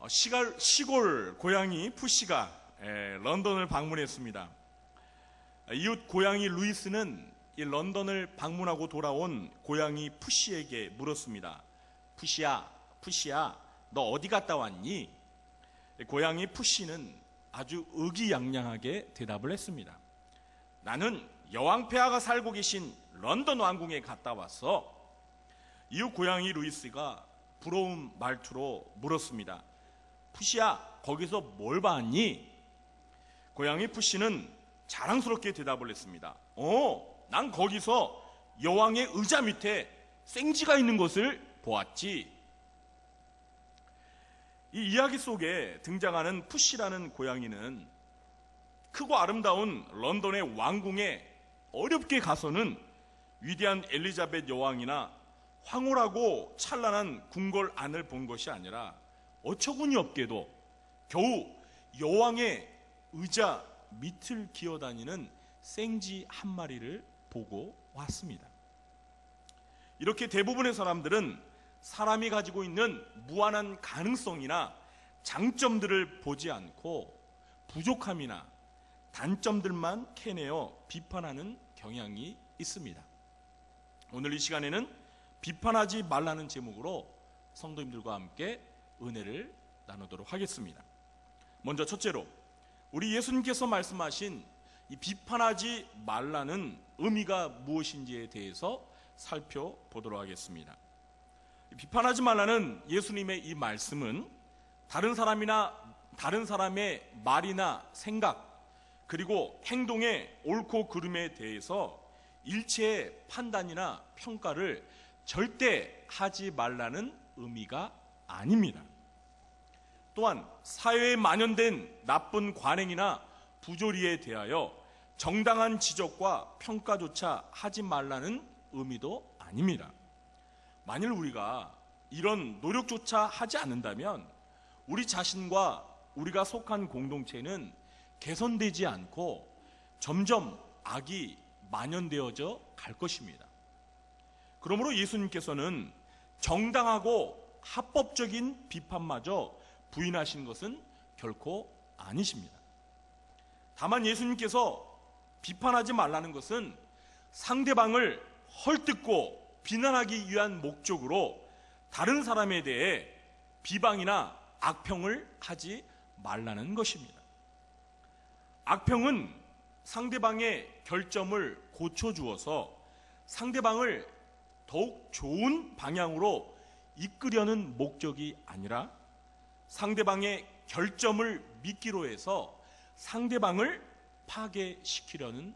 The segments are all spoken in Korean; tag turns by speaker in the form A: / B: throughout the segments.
A: 시골 고양이 푸시가 런던을 방문했습니다. 이웃 고양이 루이스는 이 런던을 방문하고 돌아온 고양이 푸시에게 물었습니다. 푸시야, 너 어디 갔다 왔니? 고양이 푸시는 아주 의기양양하게 대답을 했습니다. 나는 여왕 폐하가 살고 계신 런던 왕궁에 갔다 왔어. 이웃 고양이 루이스가 부러운 말투로 물었습니다. 푸시야, 거기서 뭘 봤니? 고양이 푸시는 자랑스럽게 대답을 했습니다. 난 거기서 여왕의 의자 밑에 생쥐가 있는 것을 보았지. 이 이야기 속에 등장하는 푸시라는 고양이는 크고 아름다운 런던의 왕궁에 어렵게 가서는 위대한 엘리자벳 여왕이나 황홀하고 찬란한 궁궐 안을 본 것이 아니라 어처구니 없게도 겨우 여왕의 의자 밑을 기어다니는 생쥐 한 마리를 보고 왔습니다. 이렇게 대부분의 사람들은 사람이 가지고 있는 무한한 가능성이나 장점들을 보지 않고 부족함이나 단점들만 캐내어 비판하는 경향이 있습니다. 오늘 이 시간에는 비판하지 말라는 제목으로 성도님들과 함께 은혜를 나누도록 하겠습니다. 먼저 첫째로 우리 예수님께서 말씀하신 이 비판하지 말라는 의미가 무엇인지에 대해서 살펴보도록 하겠습니다. 비판하지 말라는 예수님의 이 말씀은 다른 사람의 말이나 생각 그리고 행동의 옳고 그름에 대해서 일체의 판단이나 평가를 절대 하지 말라는 의미가 아닙니다. 또한 사회에 만연된 나쁜 관행이나 부조리에 대하여 정당한 지적과 평가조차 하지 말라는 의미도 아닙니다. 만일 우리가 이런 노력조차 하지 않는다면 우리 자신과 우리가 속한 공동체는 개선되지 않고 점점 악이 만연되어져 갈 것입니다. 그러므로 예수님께서는 정당하고 합법적인 비판마저 부인하신 것은 결코 아니십니다. 다만 예수님께서 비판하지 말라는 것은 상대방을 헐뜯고 비난하기 위한 목적으로 다른 사람에 대해 비방이나 악평을 하지 말라는 것입니다. 악평은 상대방의 결점을 고쳐주어서 상대방을 더욱 좋은 방향으로 이끌려는 목적이 아니라 상대방의 결점을 믿기로 해서 상대방을 파괴시키려는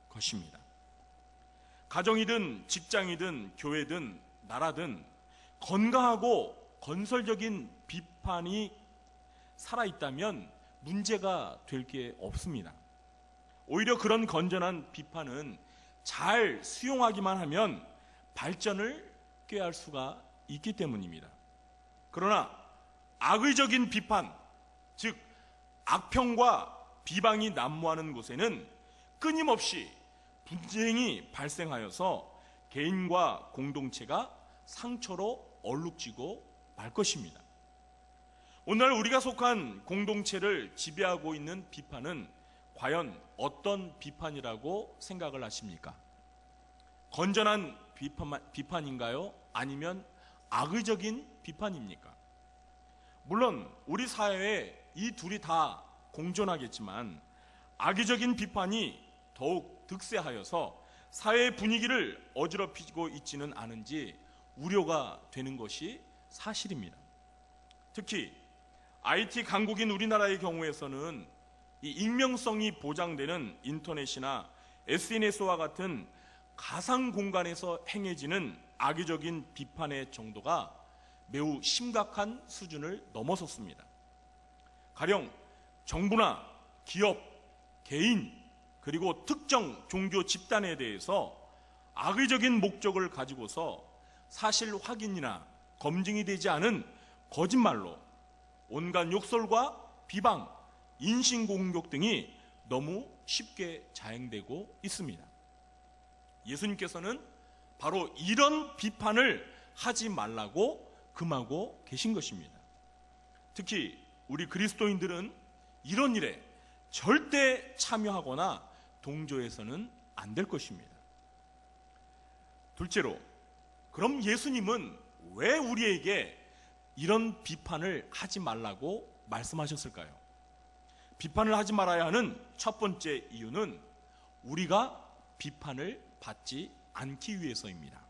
A: 것입니다. 가정이든 직장이든 교회든 나라든 건강하고 건설적인 비판이 살아있다면 문제가 될 게 없습니다. 오히려 그런 건전한 비판은 잘 수용하기만 하면 발전을 꾀할 수가 있기 때문입니다. 그러나 악의적인 비판, 즉 악평과 비방이 난무하는 곳에는 끊임없이 분쟁이 발생하여서 개인과 공동체가 상처로 얼룩지고 말 것입니다. 오늘 우리가 속한 공동체를 지배하고 있는 비판은 과연 어떤 비판이라고 생각을 하십니까? 건전한 비판인가요? 아니면 악의적인 비판입니까? 물론 우리 사회에 이 둘이 다 공존하겠지만 악의적인 비판이 더욱 득세하여서 사회 분위기를 어지럽히고 있지는 않은지 우려가 되는 것이 사실입니다. 특히 IT 강국인 우리나라의 경우에서는 이 익명성이 보장되는 인터넷이나 SNS와 같은 가상 공간에서 행해지는 악의적인 비판의 정도가 매우 심각한 수준을 넘어섰습니다. 가령 정부나 기업, 개인, 그리고 특정 종교 집단에 대해서 악의적인 목적을 가지고서 사실 확인이나 검증이 되지 않은 거짓말로 온갖 욕설과 비방, 인신공격 등이 너무 쉽게 자행되고 있습니다. 예수님께서는 바로 이런 비판을 하지 말라고 금하고 계신 것입니다. 특히 우리 그리스도인들은 이런 일에 절대 참여하거나 동조해서는 안 될 것입니다. 둘째로, 그럼 예수님은 왜 우리에게 이런 비판을 하지 말라고 말씀하셨을까요? 비판을 하지 말아야 하는 첫 번째 이유는 우리가 비판을 받지 않기 위해서입니다.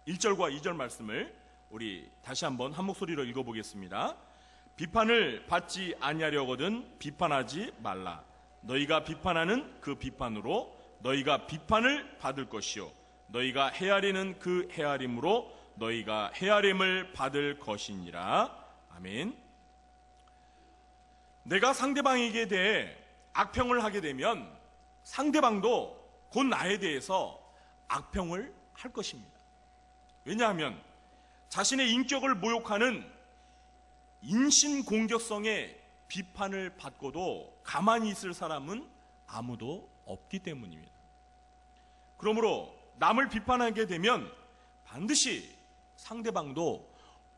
A: 1절과 2절 말씀을 우리 다시 한번 한 목소리로 읽어보겠습니다. 비판을 받지 아니하려거든 비판하지 말라. 너희가 비판하는 그 비판으로 너희가 비판을 받을 것이요 너희가 헤아리는 그 헤아림으로 너희가 헤아림을 받을 것이니라. 아멘. 내가 상대방에게 대해 악평을 하게 되면 상대방도 곧 나에 대해서 악평을 할 것입니다. 왜냐하면 자신의 인격을 모욕하는 인신공격성의 비판을 받고도 가만히 있을 사람은 아무도 없기 때문입니다. 그러므로 남을 비판하게 되면 반드시 상대방도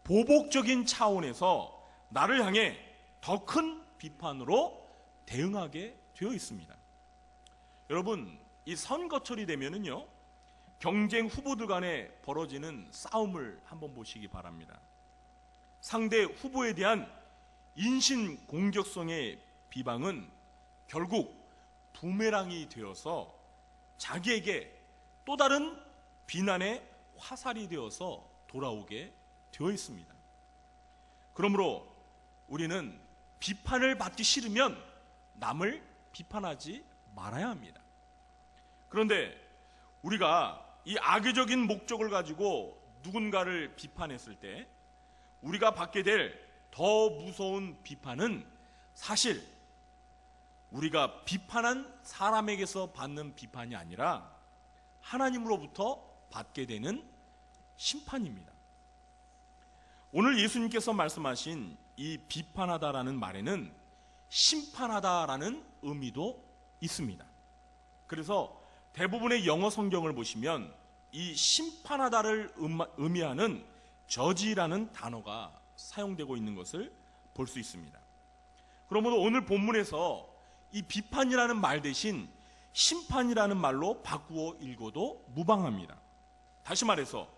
A: 보복적인 차원에서 나를 향해 더 큰 비판으로 대응하게 되어 있습니다. 여러분, 이 선거철이 되면은요, 경쟁 후보들 간에 벌어지는 싸움을 한번 보시기 바랍니다. 상대 후보에 대한 인신 공격성의 비방은 결국 부메랑이 되어서 자기에게 또 다른 비난의 화살이 되어서 돌아오게 되어 있습니다. 그러므로 우리는 비판을 받기 싫으면 남을 비판하지 말아야 합니다. 그런데 우리가 이 악의적인 목적을 가지고 누군가를 비판했을 때 우리가 받게 될 더 무서운 비판은 사실 우리가 비판한 사람에게서 받는 비판이 아니라 하나님으로부터 받게 되는 심판입니다. 오늘 예수님께서 말씀하신 이 비판하다라는 말에는 심판하다라는 의미도 있습니다. 그래서 대부분의 영어 성경을 보시면 이 심판하다를 의미하는 저지라는 단어가 사용되고 있는 것을 볼 수 있습니다. 그러므로 오늘 본문에서 이 비판이라는 말 대신 심판이라는 말로 바꾸어 읽어도 무방합니다. 다시 말해서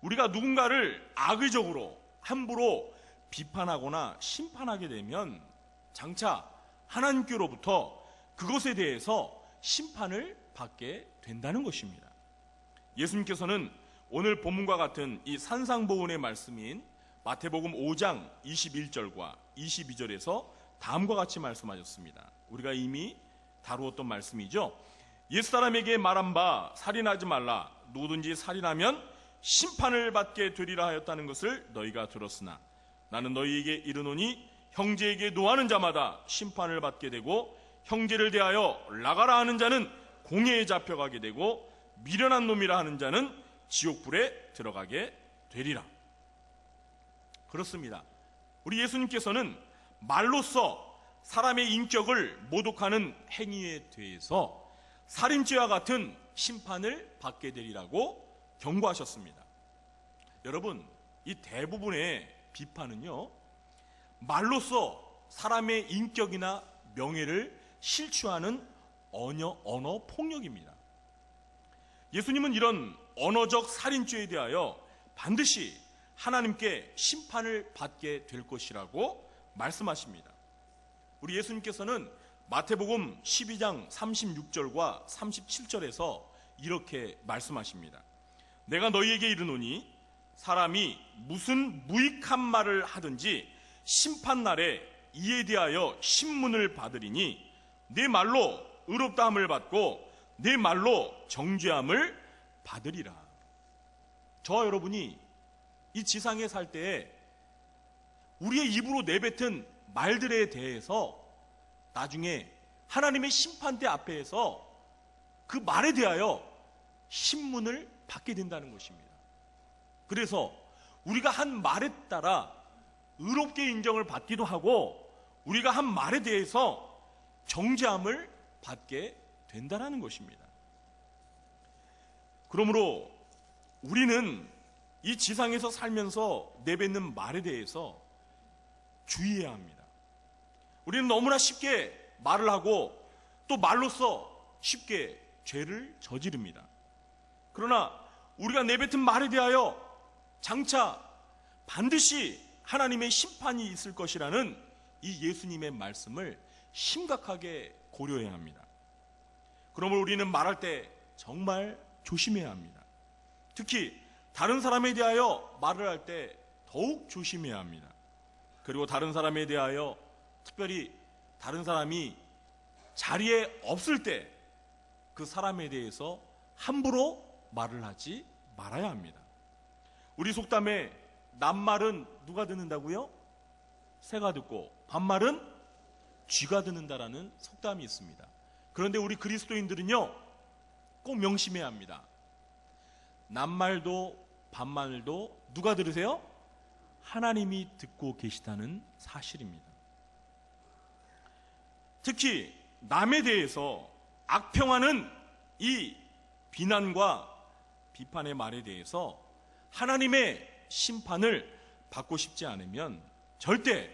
A: 우리가 누군가를 악의적으로 함부로 비판하거나 심판하게 되면 장차 하나님께로부터 그것에 대해서 심판을 받게 된다는 것입니다. 예수님께서는 오늘 본문과 같은 이 산상보훈의 말씀인 마태복음 5장 21절과 22절에서 다음과 같이 말씀하셨습니다. 우리가 이미 다루었던 말씀이죠. 옛사람에게 말한 바 살인하지 말라. 누구든지 살인하면 심판을 받게 되리라 하였다는 것을 너희가 들었으나 나는 너희에게 이르노니 형제에게 노하는 자마다 심판을 받게 되고 형제를 대하여 나가라 하는 자는 공회에 잡혀가게 되고 미련한 놈이라 하는 자는 지옥불에 들어가게 되리라. 그렇습니다. 우리 예수님께서는 말로써 사람의 인격을 모독하는 행위에 대해서 살인죄와 같은 심판을 받게 되리라고 경고하셨습니다. 여러분, 이 대부분의 비판은요, 말로써 사람의 인격이나 명예를 실추하는 언어 폭력입니다. 예수님은 이런 언어적 살인죄에 대하여 반드시 하나님께 심판을 받게 될 것이라고 말씀하십니다. 우리 예수님께서는 마태복음 12장 36절과 37절에서 이렇게 말씀하십니다. 내가 너희에게 이르노니 사람이 무슨 무익한 말을 하든지 심판날에 이에 대하여 신문을 받으리니 네 말로 의롭다함을 받고 네 말로 정죄함을 받으리라. 저와 여러분이 이 지상에 살 때에 우리의 입으로 내뱉은 말들에 대해서 나중에 하나님의 심판대 앞에서 그 말에 대하여 신문을 받게 된다는 것입니다. 그래서 우리가 한 말에 따라 의롭게 인정을 받기도 하고 우리가 한 말에 대해서 정죄함을 받게 된다는 것입니다. 그러므로 우리는 이 지상에서 살면서 내뱉는 말에 대해서 주의해야 합니다. 우리는 너무나 쉽게 말을 하고 또 말로써 쉽게 죄를 저지릅니다. 그러나 우리가 내뱉은 말에 대하여 장차 반드시 하나님의 심판이 있을 것이라는 이 예수님의 말씀을 심각하게 고려해야 합니다. 그러므로 우리는 말할 때 정말 조심해야 합니다. 특히 다른 사람에 대하여 말을 할 때 더욱 조심해야 합니다. 그리고 다른 사람에 대하여 특별히 다른 사람이 자리에 없을 때 그 사람에 대해서 함부로 말을 하지 말아야 합니다. 우리 속담에 낱말은 누가 듣는다고요? 새가 듣고 반말은 쥐가 듣는다라는 속담이 있습니다. 그런데 우리 그리스도인들은요, 꼭 명심해야 합니다. 낱말도 반말도 누가 들으세요? 하나님이 듣고 계시다는 사실입니다. 특히 남에 대해서 악평하는 이 비난과 비판의 말에 대해서 하나님의 심판을 받고 싶지 않으면 절대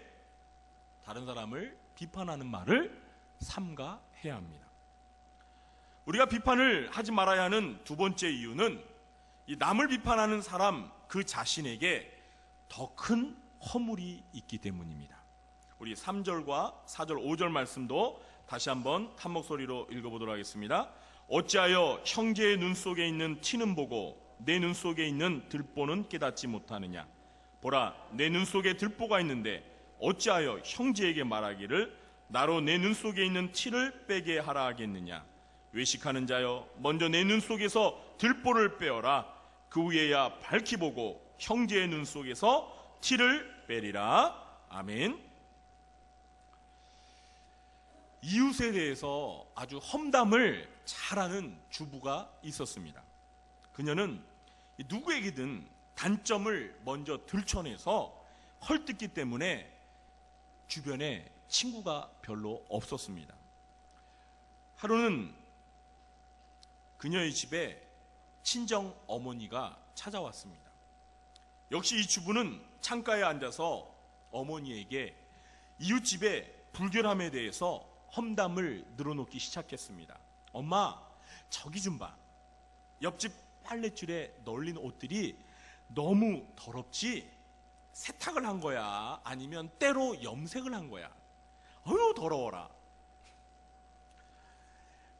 A: 다른 사람을 비판하는 말을 삼가해야 합니다. 우리가 비판을 하지 말아야 하는 두 번째 이유는 이 남을 비판하는 사람 그 자신에게 더 큰 허물이 있기 때문입니다. 우리 3절과 4절, 5절 말씀도 다시 한번 한 목소리로 읽어보도록 하겠습니다. 어찌하여 형제의 눈 속에 있는 티는 보고 내 눈 속에 있는 들보는 깨닫지 못하느냐. 보라, 내 눈 속에 들보가 있는데 어찌하여 형제에게 말하기를 나로 내 눈 속에 있는 티를 빼게 하라 하겠느냐. 외식하는 자여, 먼저 내 눈 속에서 들보를 빼어라. 그 후에야 밝히 보고 형제의 눈 속에서 티를 빼리라. 아멘. 이웃에 대해서 아주 험담을 잘하는 주부가 있었습니다. 그녀는 누구에게든 단점을 먼저 들춰내서 헐뜯기 때문에 주변에 친구가 별로 없었습니다. 하루는 그녀의 집에 친정 어머니가 찾아왔습니다. 역시 이 주부는 창가에 앉아서 어머니에게 이웃집의 불결함에 대해서 험담을 늘어놓기 시작했습니다. 엄마, 저기 좀 봐. 옆집 빨랫줄에 널린 옷들이 너무 더럽지? 세탁을 한 거야? 아니면 때로 염색을 한 거야? 어휴, 더러워라.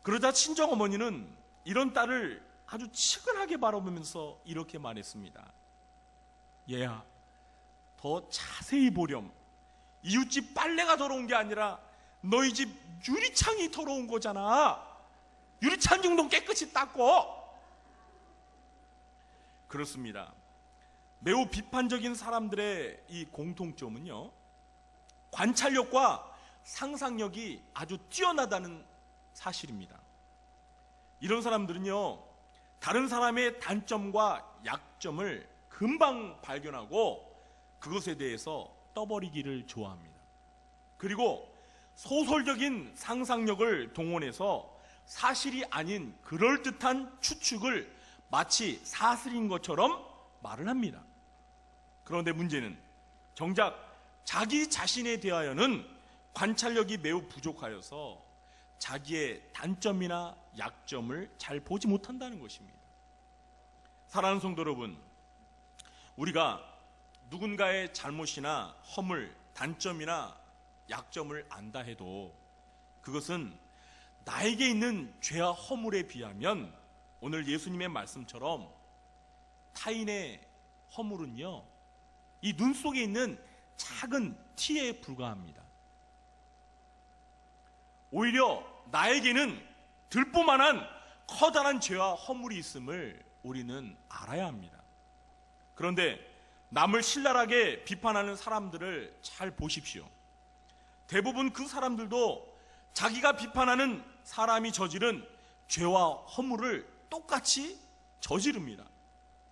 A: 그러자 친정어머니는 이런 딸을 아주 치근하게 바라보면서 이렇게 말했습니다. 얘야, 더 자세히 보렴. 이웃집 빨래가 더러운 게 아니라 너희 집 유리창이 더러운 거잖아. 유리창 정도 깨끗이 닦고. 그렇습니다. 매우 비판적인 사람들의 이 공통점은요, 관찰력과 상상력이 아주 뛰어나다는 사실입니다. 이런 사람들은요, 다른 사람의 단점과 약점을 금방 발견하고 그것에 대해서 떠버리기를 좋아합니다. 그리고 소설적인 상상력을 동원해서 사실이 아닌 그럴듯한 추측을 마치 사실인 것처럼 말을 합니다. 그런데 문제는 정작 자기 자신에 대하여는 관찰력이 매우 부족하여서 자기의 단점이나 약점을 잘 보지 못한다는 것입니다. 사랑하는 성도 여러분, 우리가 누군가의 잘못이나 허물, 단점이나 약점을 안다 해도 그것은 나에게 있는 죄와 허물에 비하면 오늘 예수님의 말씀처럼 타인의 허물은요, 이 눈 속에 있는 작은 티에 불과합니다. 오히려 나에게는 들보만한 커다란 죄와 허물이 있음을 우리는 알아야 합니다. 그런데 남을 신랄하게 비판하는 사람들을 잘 보십시오. 대부분 그 사람들도 자기가 비판하는 사람이 저지른 죄와 허물을 똑같이 저지릅니다.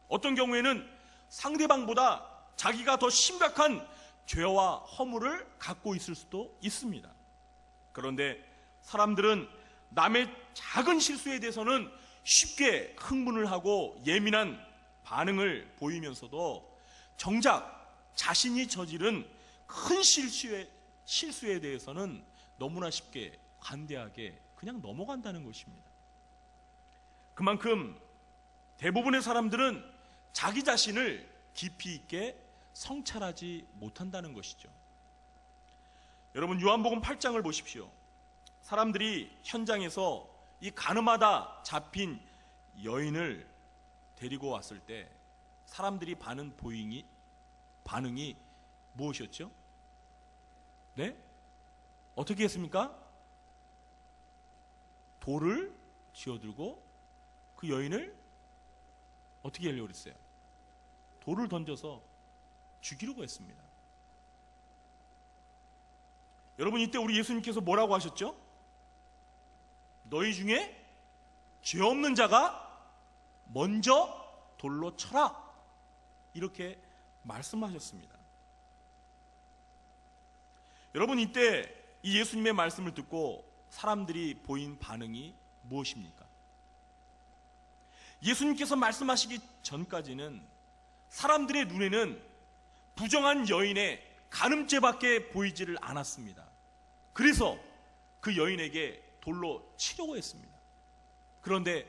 A: 어떤 경우에는 상대방보다 자기가 더 심각한 죄와 허물을 갖고 있을 수도 있습니다. 그런데 사람들은 남의 작은 실수에 대해서는 쉽게 흥분을 하고 예민한 반응을 보이면서도 정작 자신이 저지른 큰 실수에 대해서는 너무나 쉽게 관대하게 그냥 넘어간다는 것입니다. 그만큼 대부분의 사람들은 자기 자신을 깊이 있게 성찰하지 못한다는 것이죠. 여러분, 요한복음 8장을 보십시오. 사람들이 현장에서 이 가늠하다 잡힌 여인을 데리고 왔을 때 사람들이 반응이 무엇이었죠? 네? 어떻게 했습니까? 돌을 쥐어들고 그 여인을 어떻게 하려고 그랬어요? 돌을 던져서 죽이려고 했습니다. 여러분, 이때 우리 예수님께서 뭐라고 하셨죠? 너희 중에 죄 없는 자가 먼저 돌로 쳐라, 이렇게 말씀하셨습니다. 여러분, 이때 이 예수님의 말씀을 듣고 사람들이 보인 반응이 무엇입니까? 예수님께서 말씀하시기 전까지는 사람들의 눈에는 부정한 여인의 간음죄밖에 보이지를 않았습니다. 그래서 그 여인에게 돌로 치려고 했습니다. 그런데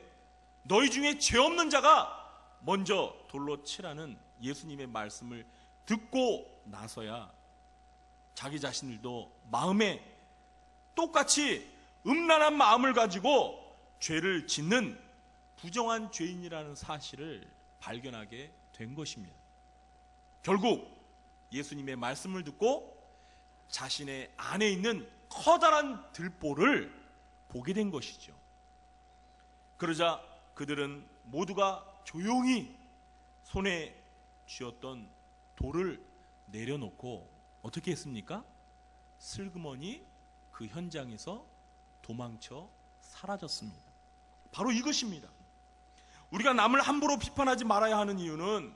A: 너희 중에 죄 없는 자가 먼저 돌로 치라는 예수님의 말씀을 듣고 나서야 자기 자신들도 마음에 똑같이 음란한 마음을 가지고 죄를 짓는 부정한 죄인이라는 사실을 발견하게 된 것입니다. 결국 예수님의 말씀을 듣고 자신의 안에 있는 커다란 들보를 보게 된 것이죠. 그러자 그들은 모두가 조용히 손에 쥐었던 돌을 내려놓고 어떻게 했습니까? 슬그머니 그 현장에서 도망쳐 사라졌습니다. 바로 이것입니다. 우리가 남을 함부로 비판하지 말아야 하는 이유는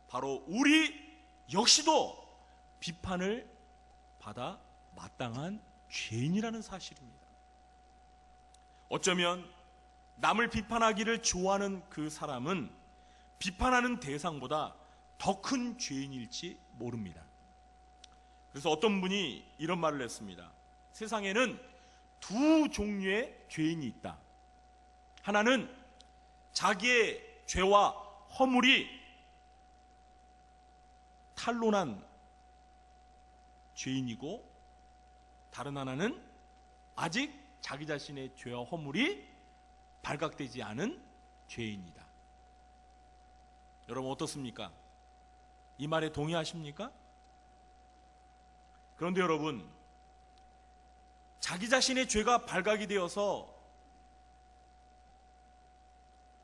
A: 바로 우리 역시도 비판을 받아 마땅한 죄인이라는 사실입니다. 어쩌면 남을 비판하기를 좋아하는 그 사람은 비판하는 대상보다 더 큰 죄인일지 모릅니다. 그래서 어떤 분이 이런 말을 했습니다. 세상에는 두 종류의 죄인이 있다. 하나는 자기의 죄와 허물이 탄로난 죄인이고, 다른 하나는 아직 자기 자신의 죄와 허물이 발각되지 않은 죄인이다. 여러분, 어떻습니까? 이 말에 동의하십니까? 그런데 여러분, 자기 자신의 죄가 발각이 되어서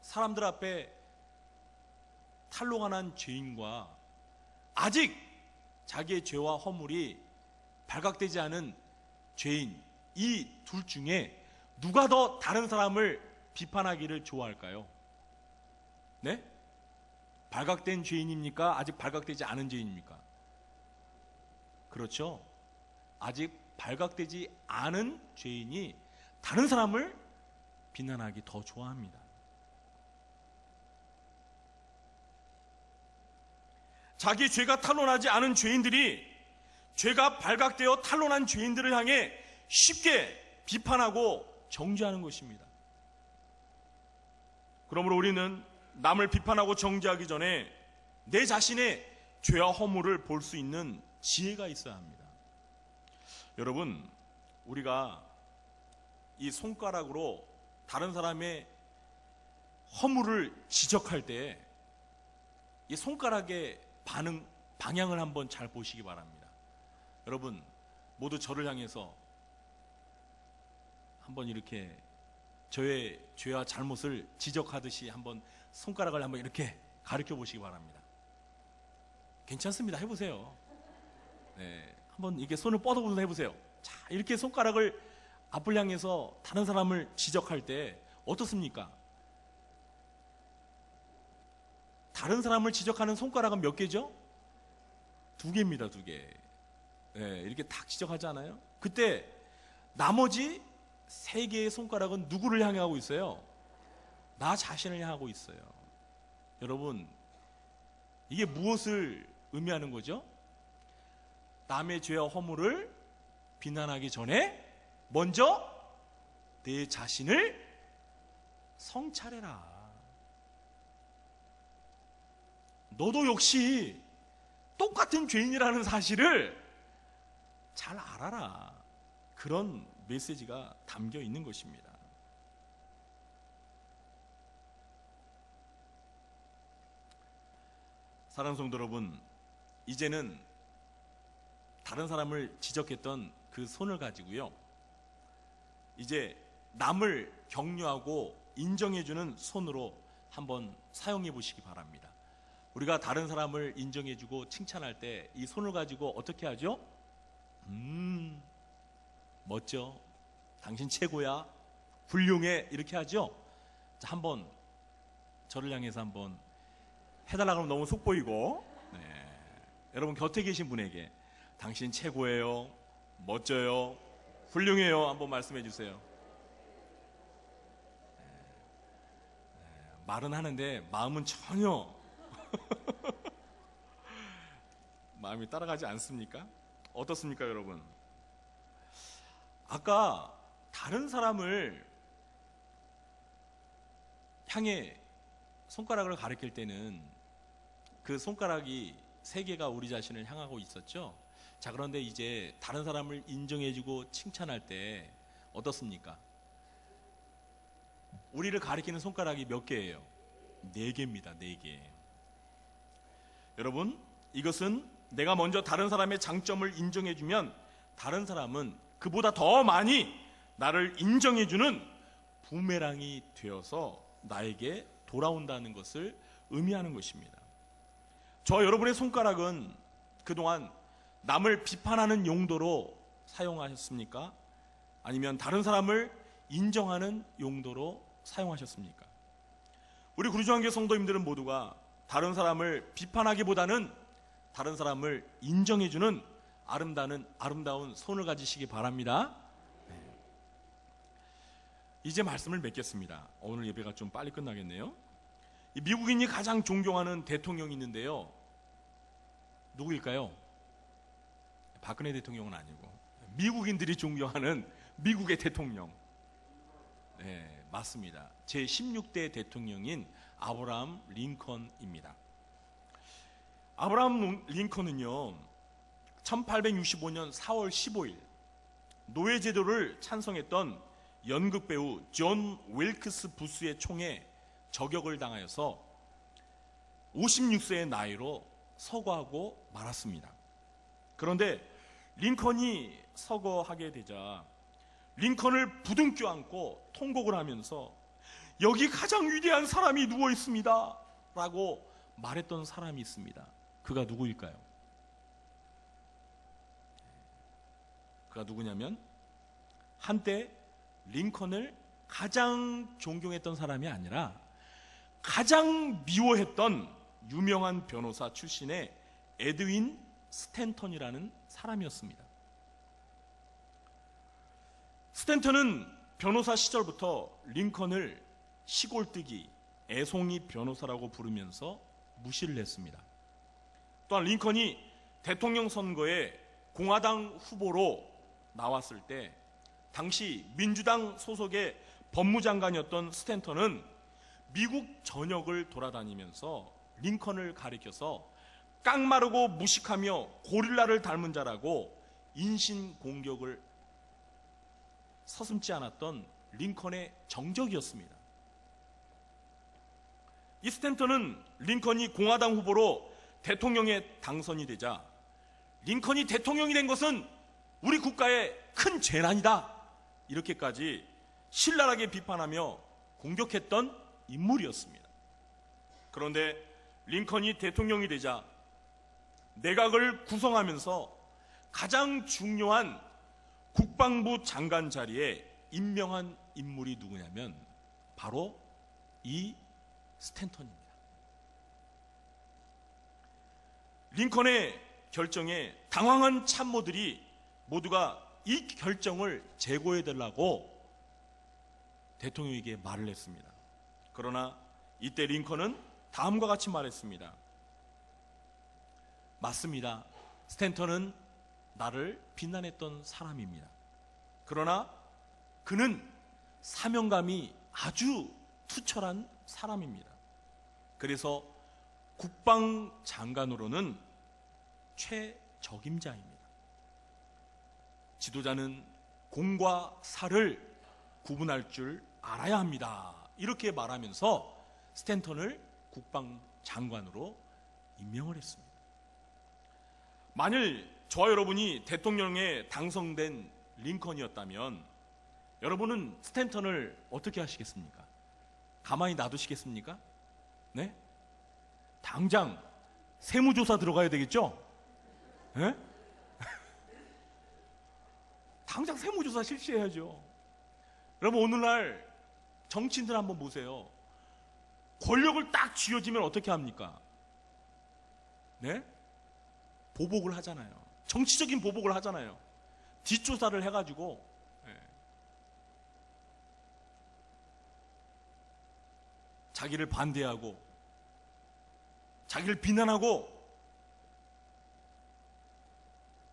A: 사람들 앞에 탄로가 난 죄인과 아직 자기의 죄와 허물이 발각되지 않은 죄인, 이 둘 중에 누가 더 다른 사람을 비판하기를 좋아할까요? 네? 발각된 죄인입니까? 아직 발각되지 않은 죄인입니까? 그렇죠. 아직 발각되지 않은 죄인이 다른 사람을 비난하기 더 좋아합니다. 자기 죄가 탄로나지 않은 죄인들이 죄가 발각되어 탄로난 죄인들을 향해 쉽게 비판하고 정죄하는 것입니다. 그러므로 우리는 남을 비판하고 정죄하기 전에 내 자신의 죄와 허물을 볼 수 있는 지혜가 있어야 합니다. 여러분, 우리가 이 손가락으로 다른 사람의 허물을 지적할 때 이 손가락의 방향을 한번 잘 보시기 바랍니다. 여러분, 모두 저를 향해서 한번 이렇게 저의 죄와 잘못을 지적하듯이 한번 손가락을 한번 이렇게 가르쳐 보시기 바랍니다. 괜찮습니다. 해보세요. 네, 한번 이렇게 손을 뻗어보면서 해보세요. 자, 이렇게 손가락을 앞을 향해서 다른 사람을 지적할 때 어떻습니까? 다른 사람을 지적하는 손가락은 몇 개죠? 2개입니다. 2개. 네, 이렇게 탁 지적하지 않아요? 그때 나머지 3개의 손가락은 누구를 향해 하고 있어요? 나 자신을 향하고 있어요. 여러분, 이게 무엇을 의미하는 거죠? 남의 죄와 허물을 비난하기 전에 먼저 내 자신을 성찰해라. 너도 역시 똑같은 죄인이라는 사실을 잘 알아라. 그런 메시지가 담겨 있는 것입니다. 사랑하는 성도 여러분, 이제는 다른 사람을 지적했던 그 손을 가지고요, 이제 남을 격려하고 인정해주는 손으로 한번 사용해 보시기 바랍니다. 우리가 다른 사람을 인정해주고 칭찬할 때 이 손을 가지고 어떻게 하죠? 멋져, 당신 최고야, 훌륭해, 이렇게 하죠. 자, 한번 저를 향해서 한번 해달라고 하면 너무 속보이고, 여러분 곁에 계신 분에게 당신 최고예요, 멋져요, 훌륭해요 한번 말씀해 주세요. 말은 하는데 마음은 전혀 마음이 따라가지 않습니까? 어떻습니까, 여러분? 아까 다른 사람을 향해 손가락을 가리킬 때는 그 손가락이 세 개가 우리 자신을 향하고 있었죠. 자, 그런데 이제 다른 사람을 인정해주고 칭찬할 때 어떻습니까? 우리를 가리키는 손가락이 몇 개예요? 4개입니다. 4개. 여러분, 이것은 내가 먼저 다른 사람의 장점을 인정해주면 다른 사람은 그보다 더 많이 나를 인정해주는 부메랑이 되어서 나에게 돌아온다는 것을 의미하는 것입니다. 저 여러분의 손가락은 그동안 남을 비판하는 용도로 사용하셨습니까? 아니면 다른 사람을 인정하는 용도로 사용하셨습니까? 우리 구주한교 성도님들은 모두가 다른 사람을 비판하기보다는 다른 사람을 인정해주는 아름다운 손을 가지시기 바랍니다. 이제 말씀을 맺겠습니다. 오늘 예배가 좀 빨리 끝나겠네요. 이 미국인이 가장 존경하는 대통령이 있는데요. 누구일까요? 박근혜 대통령은 아니고 미국인들이 존경하는 미국의 대통령. 네, 맞습니다. 제16대 대통령인 아브라함 링컨입니다. 아브라함 링컨은요, 1865년 4월 15일 노예제도를 찬성했던 연극 배우 존 윌크스 부스의 총에 저격을 당하여서 56세의 나이로 서거하고 말았습니다. 그런데 링컨이 서거하게 되자 링컨을 부둥켜 안고 통곡을 하면서 여기 가장 위대한 사람이 누워 있습니다 라고 말했던 사람이 있습니다. 그가 누구일까요? 그가 누구냐면 한때 링컨을 가장 존경했던 사람이 아니라 가장 미워했던 유명한 변호사 출신의 에드윈 스탠턴이라는 사람이었습니다. 스탠턴은 변호사 시절부터 링컨을 시골뜨기, 애송이 변호사라고 부르면서 무시를 했습니다. 또한 링컨이 대통령 선거에 공화당 후보로 나왔을 때 당시 민주당 소속의 법무장관이었던 스탠턴은 미국 전역을 돌아다니면서 링컨을 가리켜서 깡마르고 무식하며 고릴라를 닮은 자라고 인신공격을 서슴지 않았던 링컨의 정적이었습니다. 이 스탠턴은 링컨이 공화당 후보로 대통령에 당선이 되자 링컨이 대통령이 된 것은 우리 국가의 큰 재난이다, 이렇게까지 신랄하게 비판하며 공격했던 인물이었습니다. 그런데 링컨이 대통령이 되자 내각을 구성하면서 가장 중요한 국방부 장관 자리에 임명한 인물이 누구냐면 바로 이 스탠턴입니다. 링컨의 결정에 당황한 참모들이 모두가 이 결정을 재고해달라고 대통령에게 말을 했습니다. 그러나 이때 링컨은 다음과 같이 말했습니다. 맞습니다. 스탠턴은 나를 비난했던 사람입니다. 그러나 그는 사명감이 아주 투철한 사람입니다. 그래서 국방장관으로는 최적임자입니다. 지도자는 공과 사를 구분할 줄 알아야 합니다. 이렇게 말하면서 스탠턴을 국방장관으로 임명을 했습니다. 만일 저와 여러분이 대통령에 당선된 링컨이었다면 여러분은 스탠턴을 어떻게 하시겠습니까? 가만히 놔두시겠습니까? 네? 당장 세무조사 들어가야 되겠죠? 네? 당장 세무조사 실시해야죠. 여러분, 오늘날 정치인들 한번 보세요. 권력을 딱 쥐어지면 어떻게 합니까? 네? 보복을 하잖아요. 정치적인 보복을 하잖아요. 뒷조사를 해가지고 자기를 반대하고 자기를 비난하고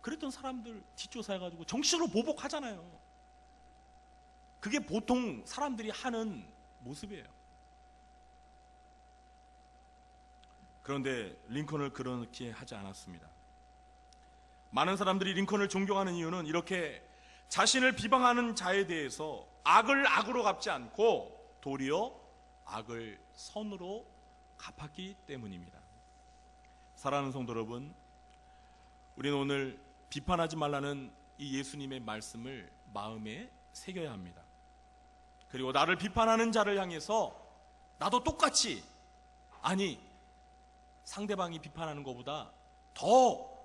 A: 그랬던 사람들 뒷조사해가지고 정치적으로 보복하잖아요. 그게 보통 사람들이 하는 모습이에요. 그런데 링컨을 그렇게 하지 않았습니다. 많은 사람들이 링컨을 존경하는 이유는 이렇게 자신을 비방하는 자에 대해서 악을 악으로 갚지 않고 도리어 악을 선으로 갚았기 때문입니다. 사랑하는 성도 여러분, 우리는 오늘 비판하지 말라는 이 예수님의 말씀을 마음에 새겨야 합니다. 그리고 나를 비판하는 자를 향해서 나도 똑같이, 아니 상대방이 비판하는 것보다 더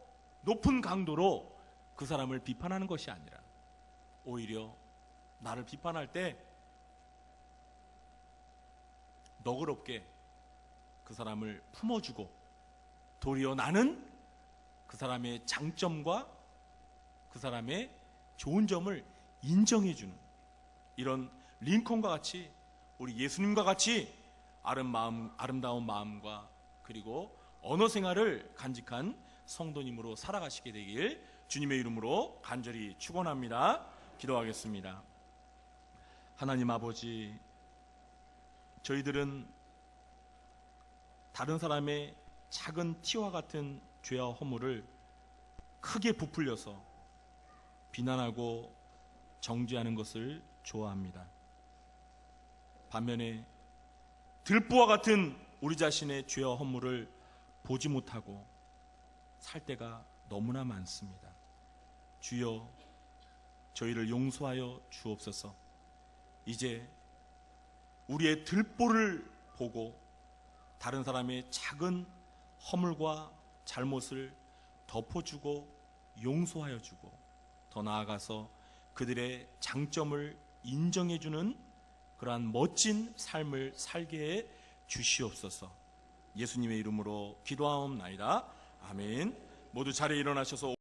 A: 높은 강도로 그 사람을 비판하는 것이 아니라 오히려 나를 비판할 때 너그럽게 그 사람을 품어주고 도리어 나는 그 사람의 장점과 그 사람의 좋은 점을 인정해주는 이런 링컨과 같이 우리 예수님과 같이 아름다운 마음과 그리고 언어 생활을 간직한 성도님으로 살아가시게 되길 주님의 이름으로 간절히 축원합니다. 기도하겠습니다. 하나님 아버지, 저희들은 다른 사람의 작은 티와 같은 죄와 허물을 크게 부풀려서 비난하고 정죄하는 것을 좋아합니다. 반면에 들보와 같은 우리 자신의 죄와 허물을 보지 못하고 살 때가 너무나 많습니다. 주여, 저희를 용서하여 주옵소서. 이제 우리의 들보를 보고 다른 사람의 작은 허물과 잘못을 덮어주고 용서하여 주고 더 나아가서 그들의 장점을 인정해주는 그러한 멋진 삶을 살게 해 주시옵소서. 예수님의 이름으로 기도하옵나이다. 아멘. 모두 자리에 일어나셔서